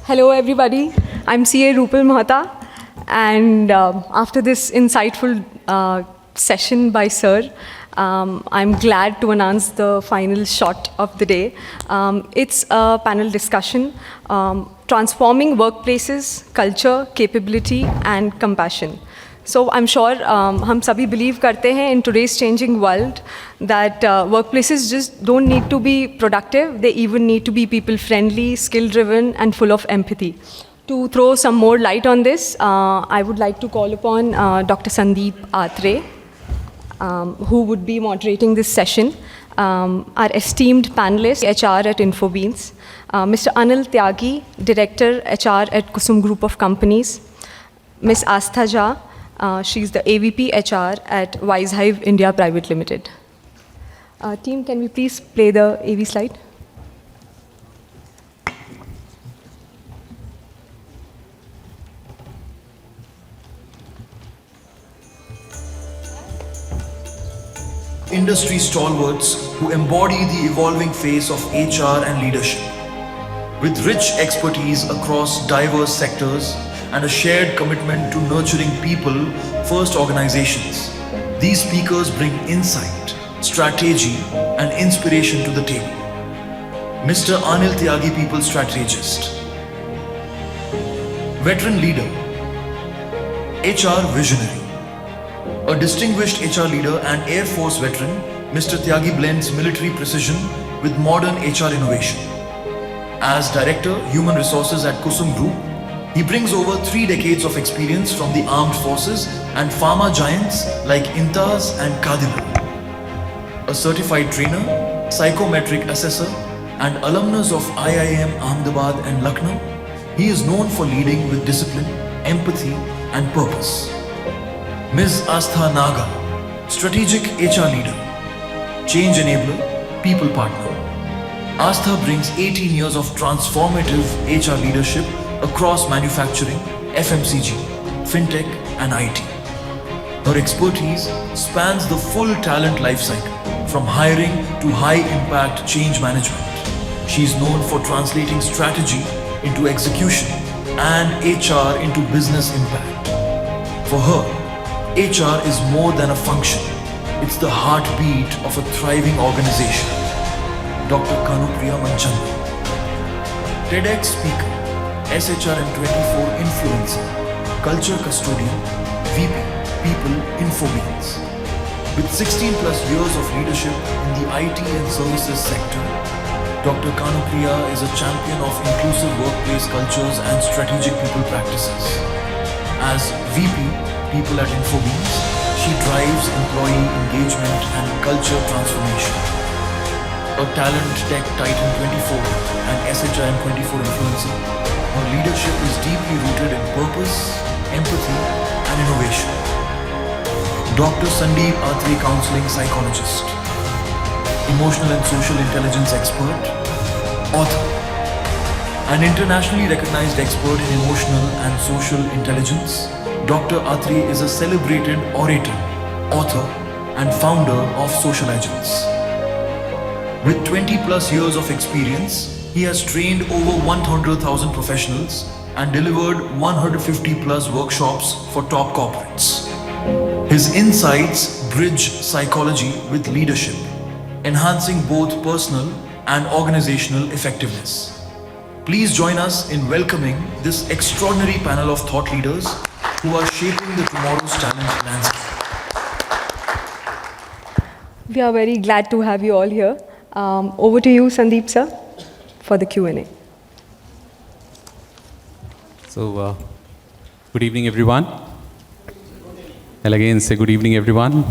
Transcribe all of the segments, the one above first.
Hello, everybody. I'm CA Rupal Mahata, and after this insightful session by Sir, I'm glad to announce the final shot of the day. It's a panel discussion, transforming workplaces, culture, capability, and compassion. So I'm sure हम सभी believe करते हैं in today's changing world that workplaces just don't need to be productive, they even need to be people-friendly, skill-driven, and full of empathy. To throw some more light on this, I would like to call upon Dr. Sandeep Atre, who would be moderating this session. Our esteemed panelist, HR at Infobeans, Mr. Anil Tyagi, Director, HR at Kusum Group of Companies, Ms. Astha Jha, she's the AVP HR at Wisehive India Private Limited. Team, can we please play the AV slide? Industry stalwarts who embody the evolving face of HR and leadership. With rich expertise across diverse sectors and a shared commitment to nurturing people-first organizations, these speakers bring insight, strategy, and inspiration to the table. Mr. Anil Tyagi, People Strategist. Veteran leader, HR visionary. A distinguished HR leader and Air Force veteran, Mr. Tyagi blends military precision with modern HR innovation. As Director, Human Resources at Kusum Group, he brings over 3 decades of experience from the armed forces and pharma giants like Intas and Cadila. A certified trainer, psychometric assessor, and alumnus of IIM Ahmedabad and Lucknow, he is known for leading with discipline, empathy, and purpose. Ms. Astha Naga, strategic HR leader, change enabler, people partner. Astha brings 18 years of transformative HR leadership across manufacturing, FMCG, fintech, and IT. Her expertise spans the full talent lifecycle, from hiring to high-impact change management. She is known for translating strategy into execution and HR into business impact. For her, HR is more than a function. It's the heartbeat of a thriving organization. Dr. Kanupriya Manchanda. TEDx speaker, SHRM24 influencer, culture custodian, VP, People, Infobeans. With 16 plus years of leadership in the IT and services sector, Dr. Kanupriya is a champion of inclusive workplace cultures and strategic people practices. As VP, People at Infobeans, she drives employee engagement and culture transformation. A talent tech titan 24 and SHIM24 influencer, her leadership is deeply rooted in purpose, empathy, and innovation. Dr. Sandeep Atre, counseling psychologist, emotional and social intelligence expert, author, an internationally recognized expert in emotional and social intelligence. Dr. Atre is a celebrated orator, author, and founder of Social Agents. With 20 plus years of experience, he has trained over 100,000 professionals and delivered 150 plus workshops for top corporates. His insights bridge psychology with leadership, enhancing both personal and organizational effectiveness. Please join us in welcoming this extraordinary panel of thought leaders who are shaping the tomorrow's talent landscape. We are very glad to have you all here. Over to you, Sandeep sir, for the Q&A. So, good evening, everyone. I'll again say good evening, everyone.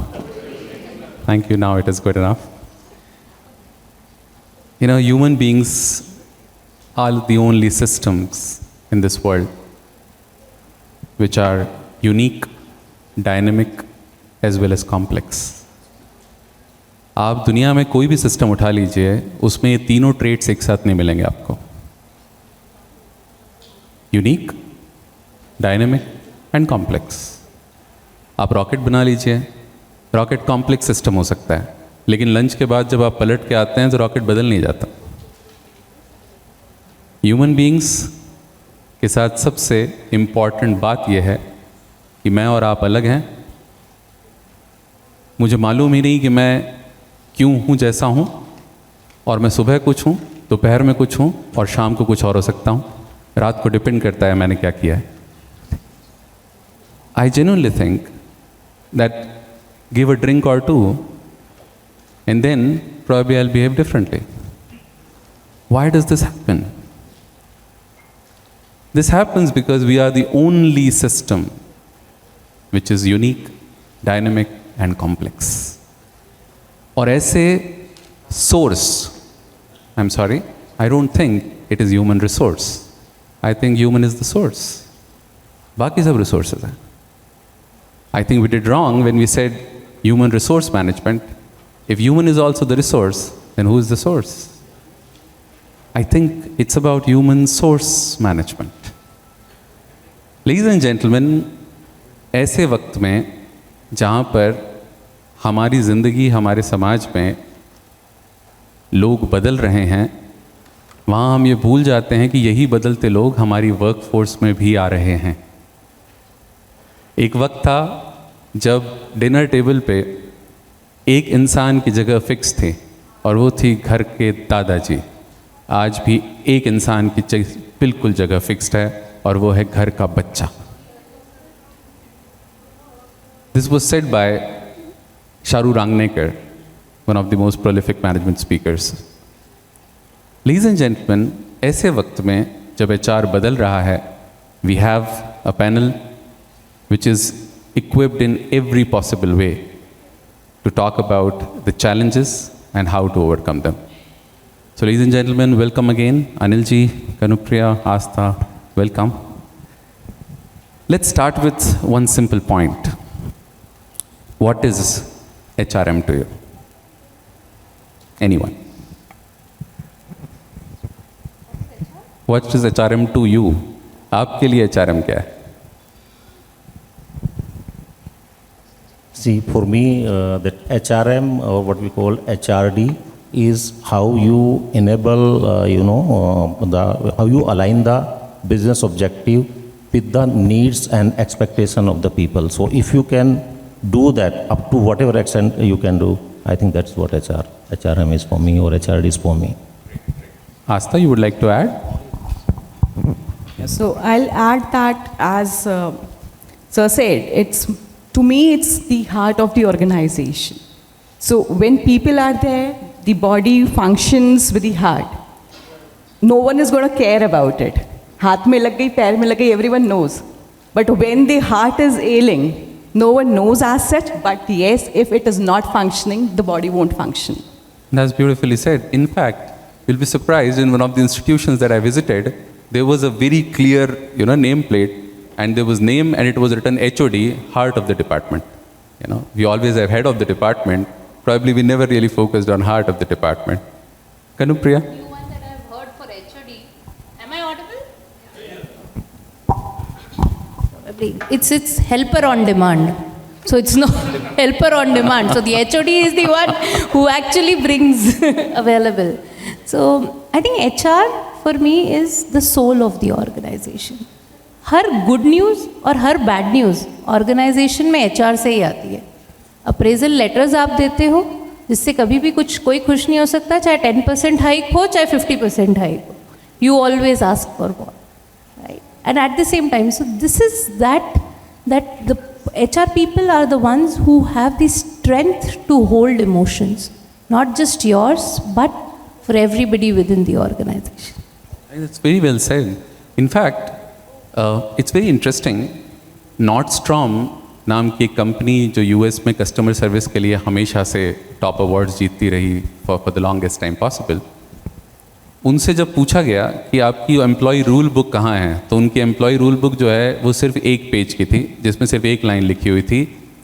Thank you. Now it is good enough. You know, human beings are the only systems in this world which are unique, dynamic, as well as complex. आप दुनिया में कोई भी system उठा लीजिए, उसमें ये तीनों ट्रेट्स एक साथ नहीं मिलेंगे आपको. Unique, dynamic and complex. आप रॉकेट बना लीजिए, रॉकेट कॉम्प्लेक्स सिस्टम हो सकता है, लेकिन लंच के बाद जब आप पलट के आते हैं तो रॉकेट बदल नहीं जाता. ह्यूमन बीइंग्स के साथ सबसे इम्पॉर्टेंट बात यह है कि मैं और आप अलग हैं। मुझे मालूम ही नहीं कि मैं क्यों हूँ जैसा हूँ, और मैं सुबह कुछ हूँ, दोपहर में कुछ हूँ और शाम को कुछ और हो सकता हूँ। रात को डिपेंड करता है मैंने क्या किया है। I genuinely think that give a drink or two and then probably I'll behave differently. Why does this happen? This happens because we are the only system which is unique, dynamic and complex. और ऐसे source, I'm sorry, I don't think it is human resource. I think human is the source. बाकी सब resources हैं. I think we did wrong when we said human resource management. If human is also the resource, then who is the source? I think it's about human source management. Ladies and gentlemen, ऐसे वक्त में जहाँ पर हमारी ज़िंदगी, हमारे समाज में लोग बदल रहे हैं, वहाँ हम ये भूल जाते हैं कि यही बदलते लोग हमारी वर्कफोर्स में भी आ रहे हैं। एक वक्त था जब डिनर टेबल पे एक इंसान की जगह फिक्स थी और वो थी घर के दादाजी। आज भी एक इंसान की बिल्कुल जगह फिक्स्ड है और वो है घर का बच्चा। This was said by Charu Rangnekar, one of the most prolific management speakers. Ladies and gentlemen, ऐसे वक्त में जब HR बदल रहा है, we have a panel which is equipped in every possible way to talk about the challenges and how to overcome them. So ladies and gentlemen, welcome again. Anilji, Kanupriya, Astha, welcome. Let's start with one simple point. What is HRM to you? Anyone? What is HRM to you? आपके लिए HRM क्या है? See, for me, that HRM, or what we call HRD, is how you enable, how you align the business objective with the needs and expectation of the people. So if you can do that up to whatever extent you can do, I think that's what HRM is for me, or HRD is for me. Astha, you would like to add? So I'll add that, as Sir said, to me, it's the heart of the organization. So when people are there, the body functions with the heart. No one is going to care about it. Haath mein lag gayi, pair mein lag gayi, everyone knows. But when the heart is ailing, no one knows as such, but yes, if it is not functioning, the body won't function. That's beautifully said. In fact, you'll be surprised, in one of the institutions that I visited, there was a very clear, nameplate, and there was name and it was written HOD, heart of the department. We always have head of the department. Probably we never really focused on heart of the department. Kanupriya? New one that I've heard for HOD. Am I audible? Probably. It's helper on demand. So it's not helper on demand. So the HOD is the one who actually brings available. So I think HR for me is the soul of the organization. Her good news और हर bad news organisation में HR से ही आती है। Appraisal letters आप देते हो जिससे कभी भी कोई खुश नहीं हो सकता, चाहे 10% हाइक हो चाहे 50% हाइक हो, you always ask for what, right? And at the same time, so this is that the HR people are the ones who have the strength to hold emotions, not just yours but for everybody within the organization. That's very well said. In fact, it's very interesting. Nordstrom नाम की एक company जो US में customer service के लिए हमेशा से top awards जीतती रही for the longest time possible, उनसे जब पूछा गया कि आपकी एम्प्लॉय रूल बुक कहाँ है, तो उनकी एम्प्लॉय रूल बुक जो है वो सिर्फ एक पेज की थी, जिसमें सिर्फ एक लाइन लिखी हुई थी,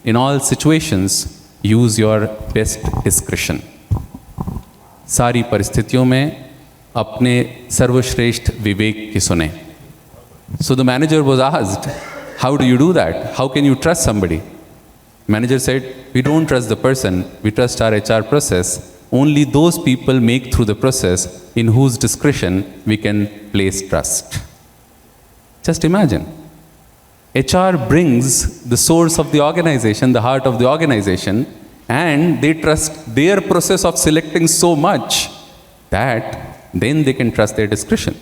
in all situations use your best discretion. सारी परिस्थितियों में अपने सर्वश्रेष्ठ विवेक की सुने। So the manager was asked, how do you do that? How can you trust somebody? Manager said, we don't trust the person, we trust our HR process. Only those people make through the process in whose discretion we can place trust. Just imagine. HR brings the source of the organization, the heart of the organization, and they trust their process of selecting so much that then they can trust their discretion.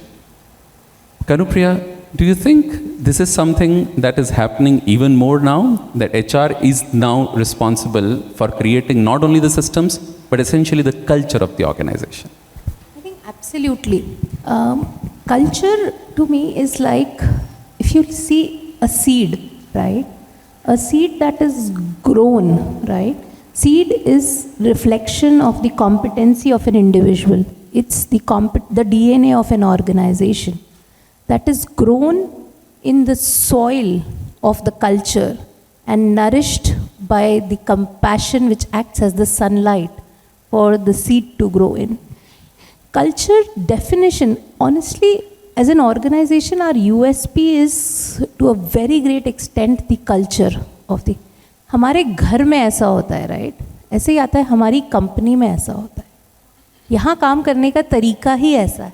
Kanupriya, do you think this is something that is happening even more now? That HR is now responsible for creating not only the systems, but essentially the culture of the organization? I think absolutely. Culture to me is like, if you see a seed, right? A seed that is grown, right? Seed is reflection of the competency of an individual. It's the DNA of an organization that is grown in the soil of the culture and nourished by the compassion which acts as the sunlight for the seed to grow in. Culture definition, honestly, as an organization, our USP is to a very great extent the culture of the. हमारे घर में ऐसा होता है, right? ऐसे ही आता है, हमारी कंपनी में ऐसा होता है, यहाँ काम करने का तरीका ही ऐसा है.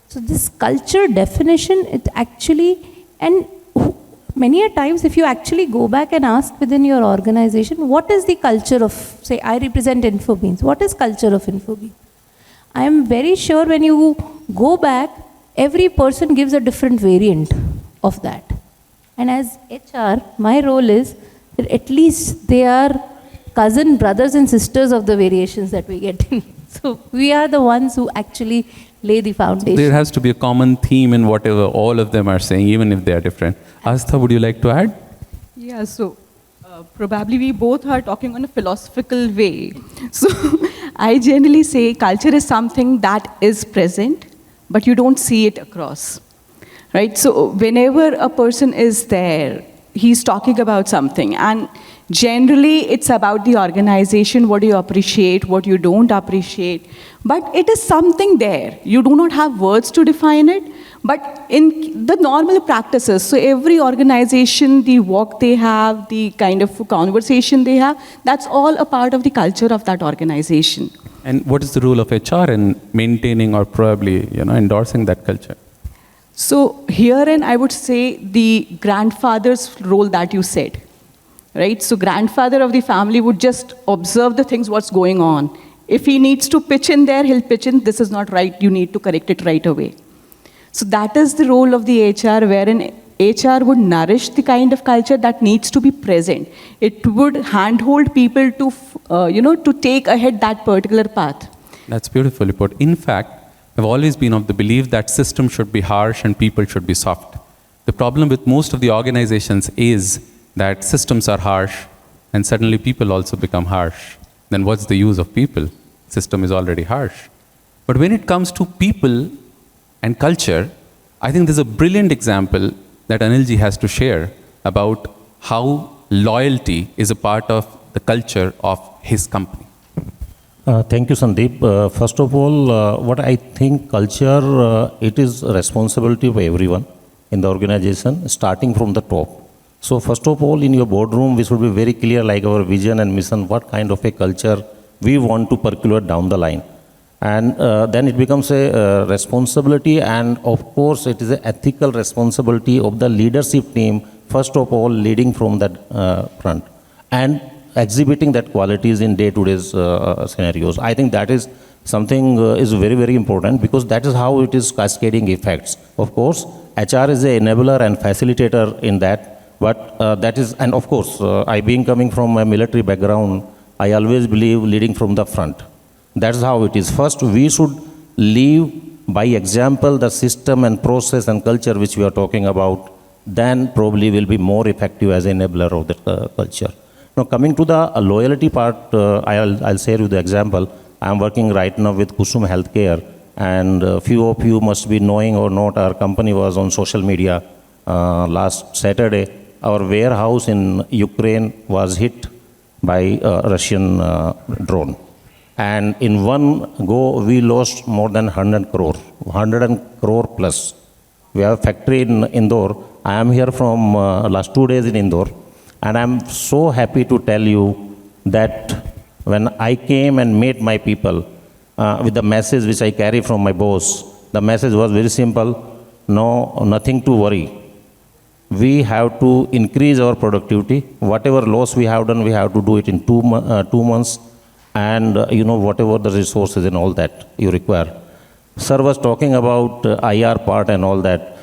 So this culture definition, it actually, and many a times if you actually go back and ask within your organization, what is the culture of, say, I represent Infobeams, what is culture of Infobeams? I am very sure when you go back, every person gives a different variant of that. And as HR, my role is that at least they are cousin brothers and sisters of the variations that we get in. So we are the ones who actually lay the foundation. There has to be a common theme in whatever all of them are saying, even if they are different. Astha, would you like to add? Yeah, so probably we both are talking on a philosophical way. So I generally say culture is something that is present, but you don't see it across, right? So whenever a person is there, he's talking about something, and generally it's about the organization, what you appreciate, what you don't appreciate, but it is something there. You do not have words to define it, but in the normal practices, so every organization, the work they have, the kind of conversation they have, that's all a part of the culture of that organization. And what is the role of HR in maintaining or probably endorsing that culture? So herein I would say the grandfather's role that you said, right? So grandfather of the family would just observe the things, what's going on. If he needs to pitch in there, he'll pitch in, this is not right, you need to correct it right away. So that is the role of the HR, wherein HR would nourish the kind of culture that needs to be present. It would handhold people to, to take ahead that particular path. That's beautifully put. In fact, I've always been of the belief that systems should be harsh and people should be soft. The problem with most of the organizations is that systems are harsh and suddenly people also become harsh. Then what's the use of people? System is already harsh. But when it comes to people and culture, I think there's a brilliant example that Anilji has to share about how loyalty is a part of the culture of his company. Thank you, Sandeep. First of all, what I think culture, it is a responsibility of everyone in the organization, starting from the top. So first of all, in your boardroom, we should be very clear, like our vision and mission, what kind of a culture we want to percolate down the line. And then it becomes a responsibility, and of course, it is an ethical responsibility of the leadership team, first of all, leading from that front and exhibiting that qualities in day-to-day scenarios. I think that is something is very, very important, because that is how it is cascading effects. Of course, HR is an enabler and facilitator in that, but that is, and of course, I being coming from a military background, I always believe leading from the front. That's how it is. First, we should leave by example the system and process and culture which we are talking about, then probably will be more effective as an enabler of the culture. Now, coming to the loyalty part, I'll share you the example. I'm working right now with Kusum Healthcare, and a few of you must be knowing or not, our company was on social media last Saturday. Our warehouse in Ukraine was hit by a Russian drone. And in one go, we lost more than 100 crore plus. We have a factory in Indore. I am here from last 2 days in Indore. And I'm so happy to tell you that when I came and met my people with the message which I carry from my boss, the message was very simple: no, nothing to worry. we have to increase our productivity. Whatever loss we have done, we have to do it in 2 months, and whatever the resources and all that you require. Sir was talking about IR part and all that.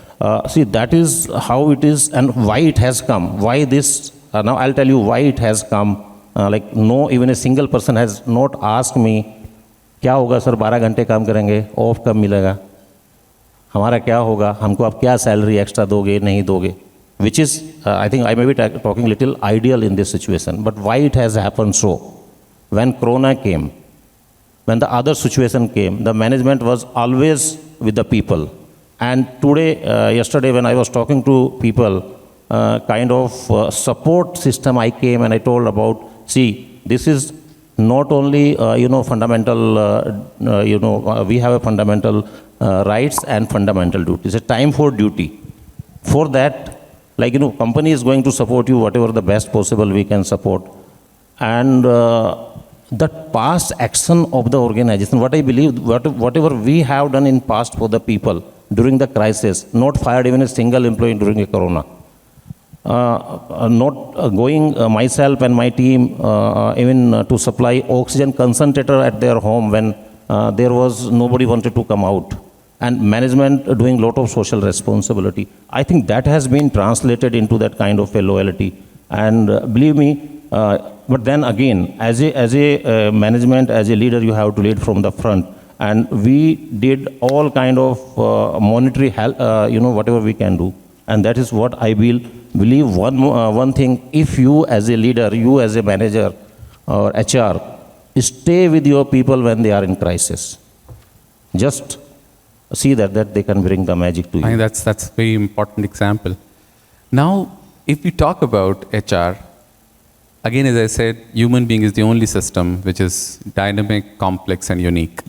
See, that is how it is and why it has come. Why this? Now I'll tell you why it has come. Like no, even a single person has not asked me, क्या होगा sir 12 घंटे काम करेंगे, of कब मिलेगा, हमारा क्या होगा, हमको आप क्या सैलरी एक्स्ट्रा दोगे नहीं दोगे, which is I think I may be talking little ideal in this situation, but why it has happened so? When Corona came, when the other situation came, the management was always with the people. And today, yesterday when I was talking to people, kind of support system I came and I told about, see, this is not only, fundamental, we have a fundamental rights and fundamental duties, a time for duty. For that, like, company is going to support you whatever the best possible we can support. And the past action of the organization, what I believe, whatever we have done in past for the people during the crisis, not fired even a single employee during a corona. Not going myself and my team even to supply oxygen concentrator at their home when there was nobody wanted to come out, and management doing lot of social responsibility. I think that has been translated into that kind of a loyalty, and believe me, but then again, as a management, as a leader, you have to lead from the front, and we did all kind of monetary help, whatever we can do, and that is what I believe one thing, if you as a leader, you as a manager or HR, stay with your people when they are in crisis. Just see that they can bring the magic to you. I think that's a very important example. Now, if we talk about HR, again, as I said, human being is the only system which is dynamic, complex, and unique.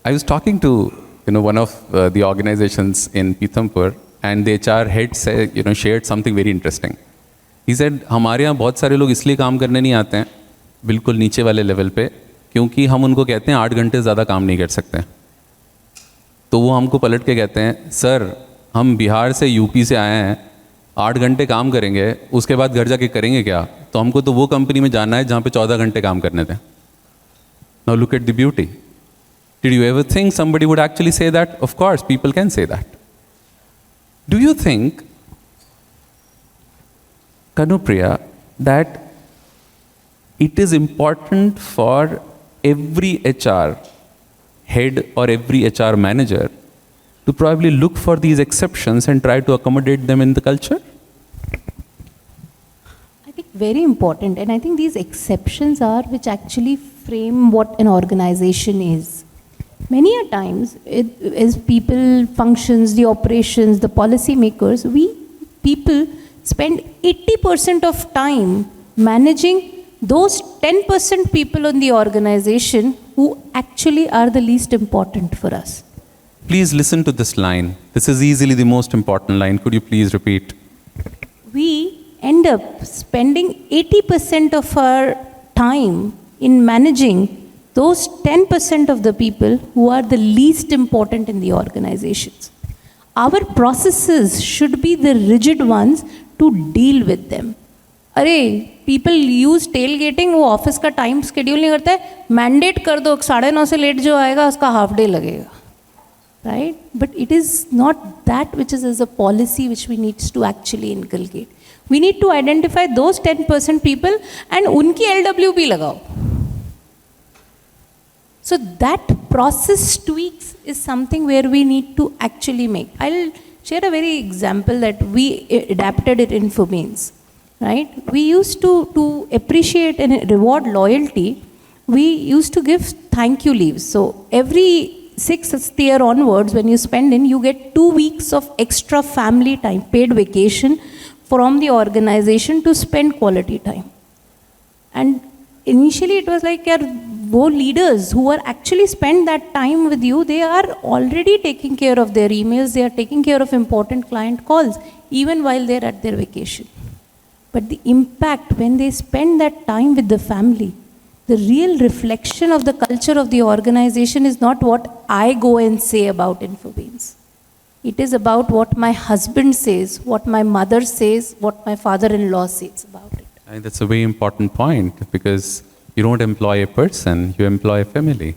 I was talking to one of the organizations in Pithampur, and the HR head said, shared something very interesting. He said, हमारे यहाँ बहुत सारे लोग इसलिए काम करने नहीं आते हैं, बिल्कुल नीचे वाले लेवल पे, क्योंकि हम उनको कहते हैं 8 घंटे ज़्यादा काम नहीं कर सकते। तो वो हमको पलट के कहते हैं, सर हम बिहार से यूपी से आए हैं, 8 घंटे काम करेंगे, उसके बाद घर जाके करेंगे क्या? तो हमको तो वो कंपनी में जाना है जहाँ पे 14 घंटे काम करने थे। Now look at the beauty. Did you ever think somebody would actually say that? Of course, people can say that. Do you think, Kanupriya, that it is important for every HR head or every HR manager to probably look for these exceptions and try to accommodate them in the culture? I think very important, and I think these exceptions are which actually frame what an organization is. Many a times, as people, functions, the operations, the policy makers, people spend 80% of time managing those 10% people in the organization who actually are the least important for us. Please listen to this line. This is easily the most important line. Could you please repeat? We end up spending 80% of our time in managing those 10% of the people who are the least important in the organizations. Our processes should be the rigid ones to deal with them. अरे people use tailgating, वो office का time schedule नहीं करता है, mandate कर दो 9:30 से late जो आएगा उसका हाफ डे लगेगा, right? But it is not that which is as a policy which we need to actually inculcate. We need to identify those 10% people and उनकी LWP लगाओ. So that process tweaks is something where we need to actually make. I'll share a very example that we adapted it in Infobeans, right? We used to appreciate and reward loyalty. We used to give thank you leaves. So every 6th year onwards, when you spend in, you get 2 weeks of extra family time, paid vacation from the organization to spend quality time. And initially it was like, wo leaders who are actually spend that time with you, they are already taking care of their emails, they are taking care of important client calls, even while they're at their vacation. But the impact when they spend that time with the family, the real reflection of the culture of the organization is not what I go and say about Infobeans. It is about what my husband says, what my mother says, what my father-in-law says about it. I think that's a very important point because you don't employ a person, you employ a family.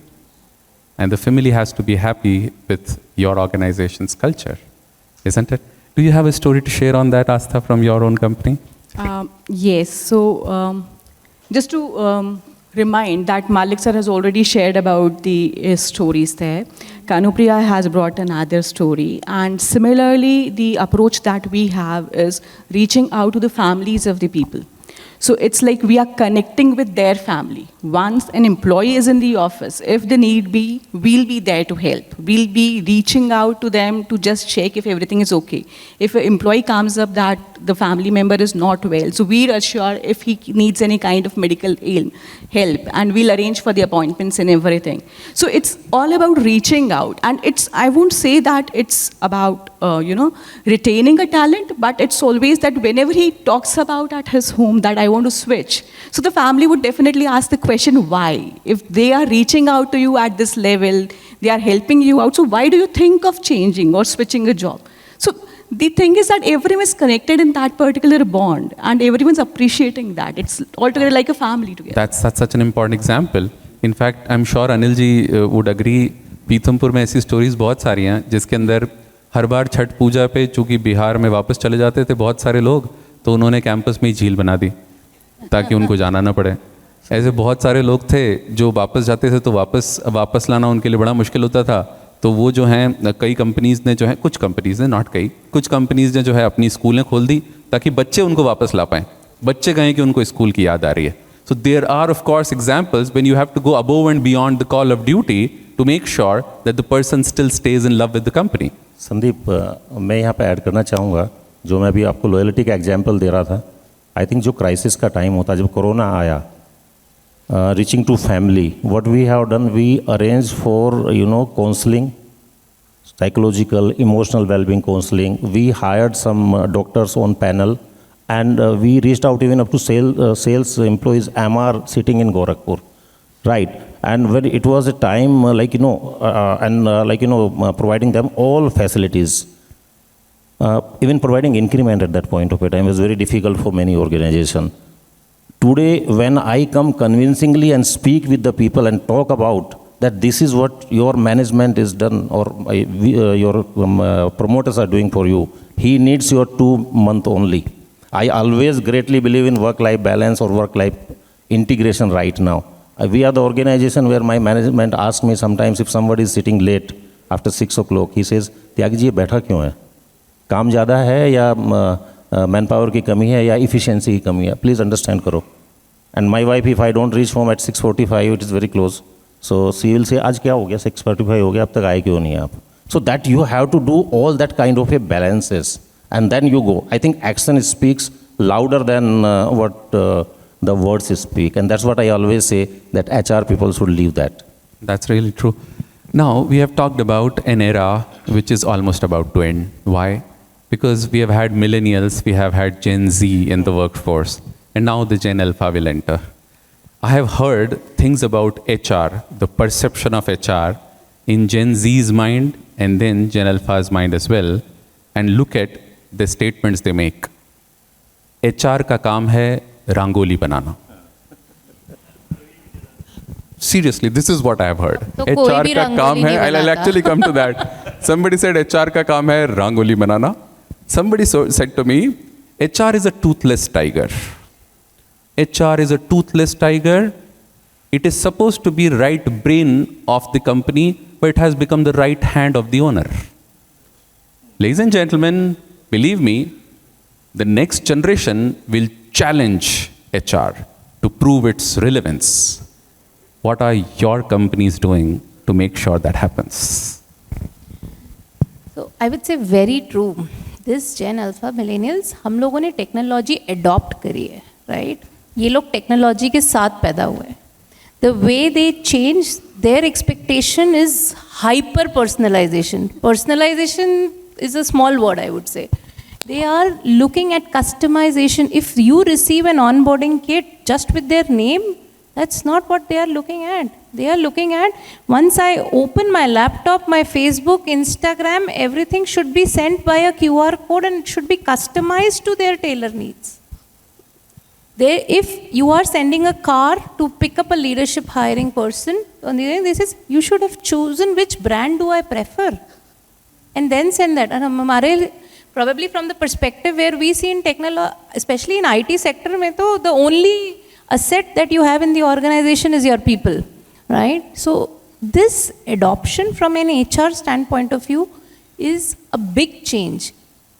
And the family has to be happy with your organization's culture, isn't it? Do you have a story to share on that, Astha, from your own company? Yes. So, just to remind that Malik sir has already shared about the stories there. Kanupriya has brought another story. And similarly, the approach that we have is reaching out to the families of the people. So it's like we are connecting with their family. Once an employee is in the office, if the need be, we'll be there to help. We'll be reaching out to them to just check if everything is okay. If an employee comes up that the family member is not well, so we'll assure if he needs any kind of medical help, and we'll arrange for the appointments and everything. So it's all about reaching out. And I won't say that it's about, retaining a talent, but it's always that whenever he talks about at his home that I want to switch, so the family would definitely ask the question, why? If they are reaching out to you at this level, they are helping you out, so why do you think of changing or switching a job? So the thing is that everyone is connected in that particular bond, and everyone's appreciating that. It's altogether like a family together. That's such an important example. In fact, I'm sure Anil ji would agree, Pithampur में ऐसी stories बहुत सारी हैं जिसके अंदर हर बार छठ पूजा पे चूँकि बिहार में वापस चले जाते थे बहुत सारे लोग, तो उन्होंने कैंपस में ही झील बना दी ताकि उनको जाना ना पड़े. ऐसे बहुत सारे लोग थे जो वापस जाते थे तो वापस लाना उनके लिए बड़ा मुश्किल होता था. तो वो जो हैं कई कंपनीज़ ने जो है, कुछ कंपनीज़ ने, नॉट कई, कुछ कंपनीज़ ने जो है अपनी स्कूलें खोल दी ताकि बच्चे उनको वापस ला पाएँ. बच्चे कहें कि उनको स्कूल की याद आ रही है. So there are of course examples when you have to go above and beyond the call of duty to make sure that the person still stays in love with the company. Sandeep, मैं यहाँ पे add करना चाहूँगा, जो मैं अभी आपको loyalty का एग्जांपल दे रहा था. आई थिंक जो क्राइसिस का टाइम होता, जब कोरोना आया, reaching to family, what we have done, we arrange for counselling, psychological, emotional well-being counseling. We hired some doctors on panel, and we reached out even up to sales employees, MR sitting in Gorakhpur, right? And when it was a time providing them all facilities, even providing increment at that point of time was very difficult for many organizations. Today, when I come convincingly and speak with the people and talk about that this is what your management is done, or your promoters are doing for you, he needs your 2 months only. I always greatly believe in work-life balance or work-life integration right now. We are the organization where my management asks me sometimes if somebody is sitting late after 6 o'clock, he says, Tyagi ji ये बैठा क्यों है? काम ज़्यादा है या man power की कमी है या इफिशिएंसी की कमी है? प्लीज़ अंडरस्टैंड करो. And my wife, if I don't reach home at 6:45, it is very close. So she will say, आज क्या हो गया, 6:45 हो गया, अब तक आए क्यों नहीं आप? So that you have to do all that kind of a balances, and then you go. I think action speaks louder than what the words speak, and that's what I always say, that HR people should leave that. That's really true. Now, we have talked about an era which is almost about to end. Why? Because we have had millennials, we have had Gen Z in the workforce, and now the Gen Alpha will enter. I have heard things about HR, the perception of HR in Gen Z's mind and then Gen Alpha's mind as well, and look at the statements they make. HR का काम है रंगोली बनाना. Seriously, this is what I have heard. तो कोई HR भी का काम रंगोली है, नहीं I'll बनाता. actually come to that. Somebody said HR का काम है रंगोली बनाना. Somebody said to me, HR is a toothless tiger. HR is a toothless tiger. It is supposed to be right brain of the company, but it has become the right hand of the owner. Ladies and gentlemen, believe me, the next generation will challenge HR to prove its relevance. What are your companies doing to make sure that happens? So I would say very true. This Gen Alpha millennials, हम लोगों ने technology adopt करी है, right? ये लोग technology के साथ पैदा हुए हैं. The way they change, their expectation is hyper personalization. Personalization is a small word, I would say. They are looking at customization. If you receive an onboarding kit just with their name, That's not what they are looking at. They are looking at, once I open my laptop, my Facebook, Instagram, everything should be sent by a QR code and it should be customized to their tailor needs. If you are sending a car to pick up a leadership hiring person, on the other, this is, you should have chosen which brand do I prefer. And then send that. And probably from the perspective where we see in technology, especially in IT sector, the only asset that you have in the organization is your people, right? So this adoption from an HR standpoint of view is a big change.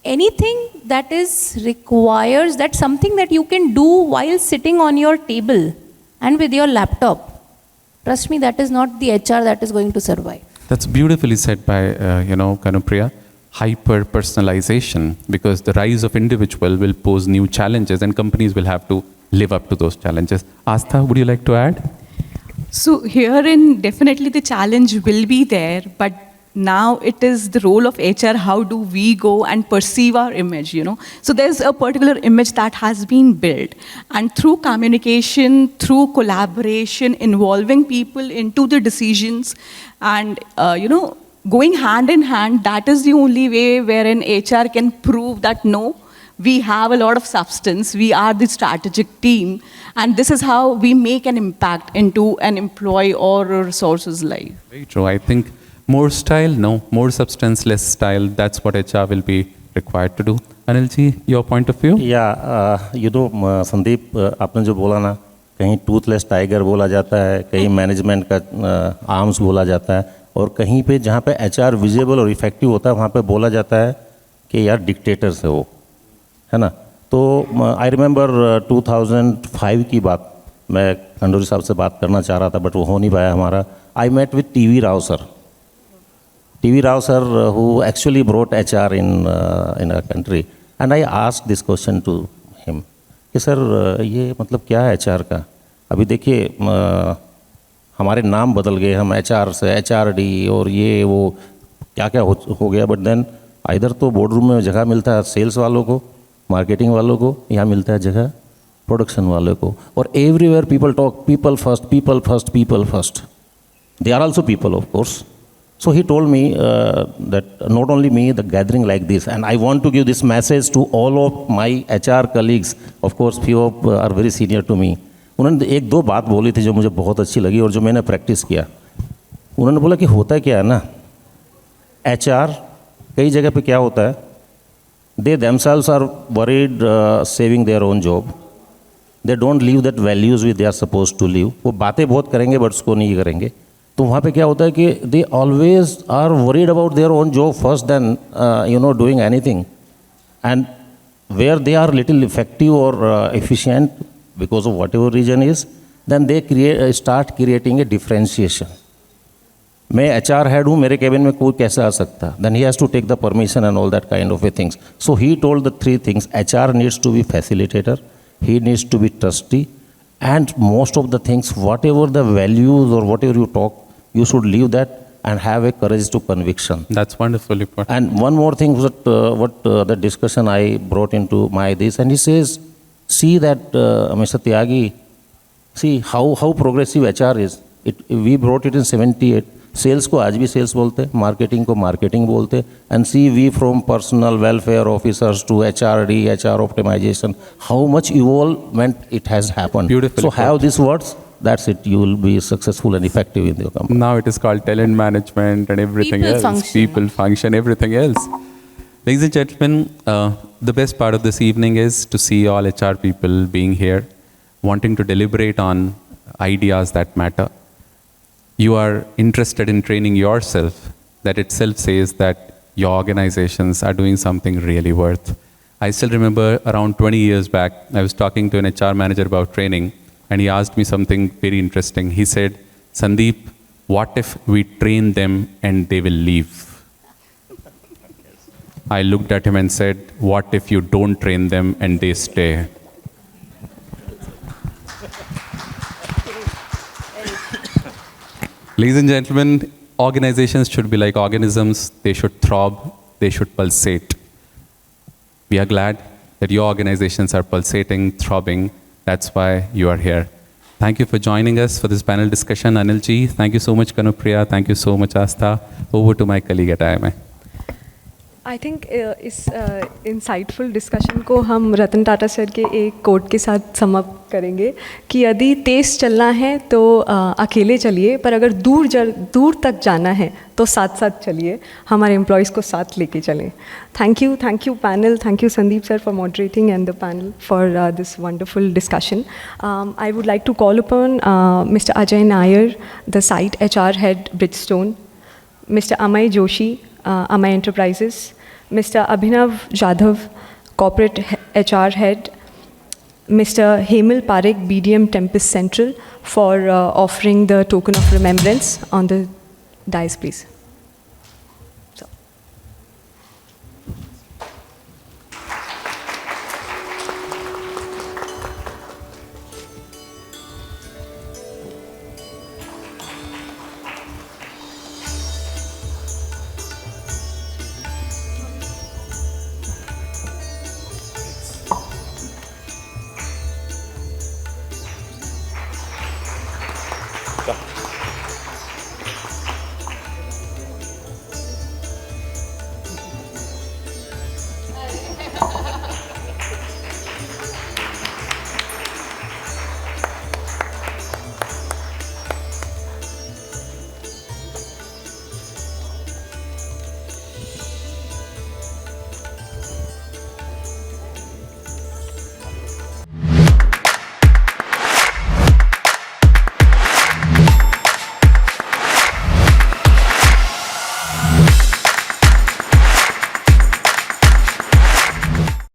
Anything that requires, that's something that you can do while sitting on your table and with your laptop. Trust me, that is not the HR that is going to survive. That's beautifully said by, Kanupriya. Hyper-personalization, because the rise of individual will pose new challenges and companies will have to live up to those challenges. Astha, would you like to add? So herein, definitely the challenge will be there, but now it is the role of HR, how do we go and perceive our image, So there's a particular image that has been built. And through communication, through collaboration, involving people into the decisions, and, going hand in hand, that is the only way wherein HR can prove that, no, we have a lot of substance, we are the strategic team, and this is how we make an impact into an employee or a resource's life. Very true. I think more style, no. More substance, less style. That's what HR will be required to do. Anilji, your point of view? Yeah, Sandeep, आपने जो बोला ना, कहीं Toothless tiger बोला जाता है, कहीं management का आर्म्स बोला जाता है, और कहीं पे जहाँ पे HR विजिबल और इफेक्टिव होता है वहाँ पे बोला जाता है कि यार डिक्टेटर्स है वो, है ना. तो आई रिमेंबर 2005 की बात, मैं खंडूरी साहब से बात करना चाह रहा था बट वो हो नहीं पाया हमारा. I met with TV Rao sir. TV Rao sir, who actually brought HR in our country, and I asked this question to him कि सर ये मतलब क्या है HR का. अभी देखिए हमारे नाम बदल गए, हम HR से HRD और ये वो क्या क्या हो गया, बट देन इधर तो बोर्ड रूम में जगह मिलता है सेल्स वालों को, मार्केटिंग वालों को, यहाँ मिलता है जगह प्रोडक्शन वालों को. और everywhere people talk people first, people first, people first. They are also people, of course. So he told me that not only me, the gathering like this, and I want to give this message to all of my HR colleagues. Of course, few of are very senior to me. उन्होंने एक दो बात बोली थी जो मुझे बहुत अच्छी लगी और जो मैंने प्रैक्टिस किया. उन्होंने बोला कि होता क्या है ना, HR कई जगह पे क्या होता है, they themselves are worried saving their own job. They don't live that values which they are supposed to live. वो बातें बहुत करेंगे बट उसको नहीं करेंगे. तो वहाँ पे क्या होता है कि they always are worried about their own job first than doing anything. And where they are little effective or efficient because of whatever reason is, then they start creating a differentiation. मैं HR head हूँ, मेरे cabin में कोई कैसे आ सकता? Then he has to take the permission and all that kind of a things. So he told the three things. HR needs to be facilitator, he needs to be trustee, and most of the things, whatever the values or whatever you talk, you should leave that and have a courage to conviction. That's wonderfully put. And one more thing that the discussion I brought into my this, and he says, see that Mr. Tyagi, see how progressive HR is. We brought it in 78. Sales को आज भी sales बोलते हैं, marketing को marketing बोलते हैं. And see we from personal welfare officers to HRD, HR optimisation, how much involvement it has happened. So have this words, that's it, you will be successful and effective in your company. Now it is called talent management and everything People else. function. People function, everything else. Ladies and gentlemen, the best part of this evening is to see all HR people being here, wanting to deliberate on ideas that matter. You are interested in training yourself. That itself says that your organizations are doing something really worth. I still remember around 20 years back, I was talking to an HR manager about training, and he asked me something very interesting. He said, Sandeep, what if we train them and they will leave? I looked at him and said, what if you don't train them and they stay? Ladies and gentlemen, organizations should be like organisms. They should throb, they should pulsate. We are glad that your organizations are pulsating, throbbing. That's why you are here. Thank you for joining us for this panel discussion, Anil ji. Thank you so much, Kanupriya. Thank you so much, Astha. Over to my colleague at IMI. I think इस insightful discussion को हम Ratan Tata sir के एक coat के साथ sum up करेंगे कि यदि तेज़ चलना है तो अकेले चलिए, पर अगर दूर तक जाना है तो साथ साथ चलिए, हमारे एम्प्लॉयज़ को साथ लेके चलें. Thank you panel, thank you Sandeep sir for moderating and the panel for this wonderful discussion. I would like to call upon mister Ajay Nair, the site HR head Bridgestone, Mr. Amay Joshi, Amay Enterprises, Mr. Abhinav Jadhav, Corporate HR Head, Mr. Hemal Parekh, BDM Tempest Central, for offering the token of remembrance on the dais, please.